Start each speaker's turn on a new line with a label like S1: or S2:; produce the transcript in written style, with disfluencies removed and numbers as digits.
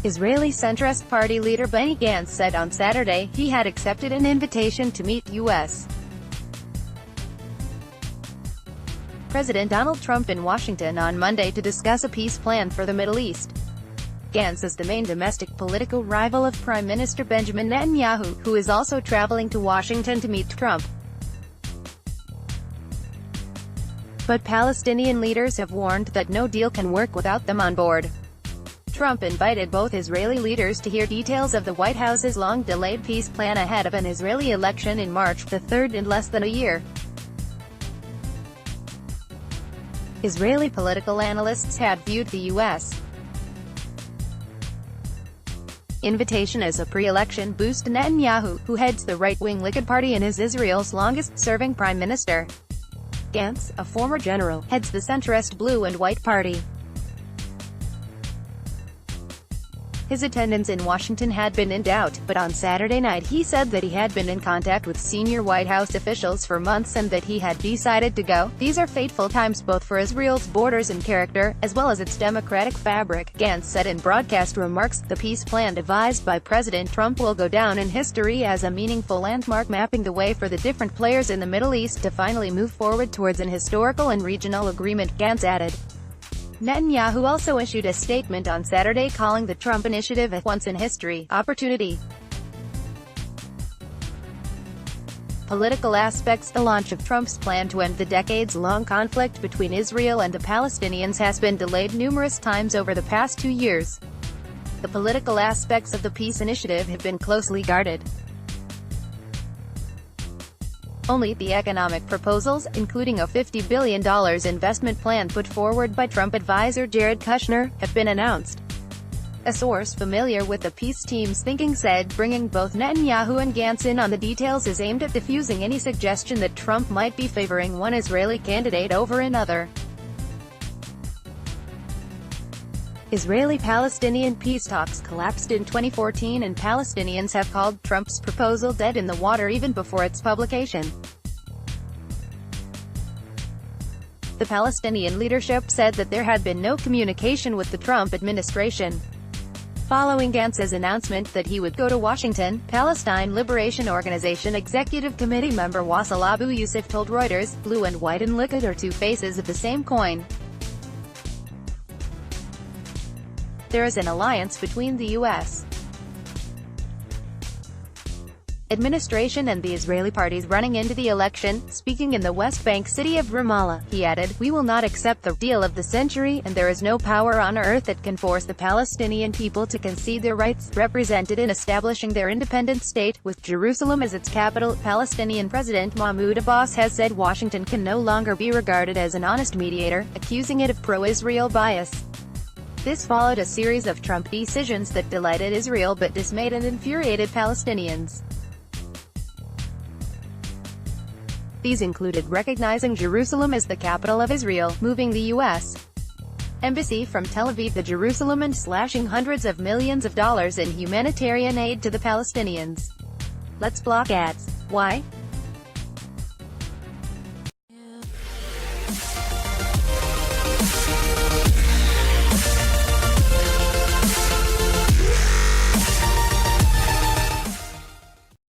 S1: Israeli centrist party leader Benny Gantz said on Saturday he had accepted an invitation to meet U.S. President Donald Trump in Washington on Monday to discuss a peace plan for the Middle East. Gantz is the main domestic political rival of Prime Minister Benjamin Netanyahu, who is also traveling to Washington to meet Trump. But Palestinian leaders have warned that no deal can work without them on board. Trump invited both Israeli leaders to hear details of the White House's long-delayed peace plan ahead of an Israeli election in March the 3rd in less than a year. Israeli political analysts had viewed the U.S. invitation as a pre-election boost to Netanyahu, who heads the right-wing Likud party and is Israel's longest-serving prime minister. Gantz, a former general, heads the centrist Blue and White Party. His attendance in Washington had been in doubt, but on Saturday night he said that he had been in contact with senior White House officials for months and that he had decided to go. "These are fateful times both for Israel's borders and character, as well as its democratic fabric," Gantz said in broadcast remarks. The peace plan devised by President Trump will go down in history as a meaningful landmark mapping the way for the different players in the Middle East to finally move forward towards an historical and regional agreement, Gantz added. Netanyahu also issued a statement on Saturday calling the Trump initiative a once-in-history opportunity. Political aspects. The launch of Trump's plan to end the decades-long conflict between Israel and the Palestinians has been delayed numerous times over the past 2 years. The political aspects of the peace initiative have been closely guarded. Only the economic proposals, including a $50 billion investment plan put forward by Trump advisor Jared Kushner, have been announced. A source familiar with the peace team's thinking said bringing both Netanyahu and Gantz in on the details is aimed at diffusing any suggestion that Trump might be favoring one Israeli candidate over another. Israeli-Palestinian peace talks collapsed in 2014 and Palestinians have called Trump's proposal dead in the water even before its publication. The Palestinian leadership said that there had been no communication with the Trump administration. Following Gantz's announcement that he would go to Washington, Palestine Liberation Organization Executive Committee member Wassel Abu Yusuf told Reuters, "Blue and White and Likud are two faces of the same coin. There is an alliance between the U.S. administration and the Israeli parties running into the election." Speaking in the West Bank city of Ramallah, he added, "We will not accept the deal of the century, and there is no power on earth that can force the Palestinian people to concede their rights, represented in establishing their independent state, with Jerusalem as its capital." Palestinian President Mahmoud Abbas has said Washington can no longer be regarded as an honest mediator, accusing it of pro-Israel bias. This followed a series of Trump decisions that delighted Israel but dismayed and infuriated Palestinians. These included recognizing Jerusalem as the capital of Israel, moving the U.S. embassy from Tel Aviv to Jerusalem and slashing hundreds of millions of dollars in humanitarian aid to the Palestinians. Let's block ads. Why?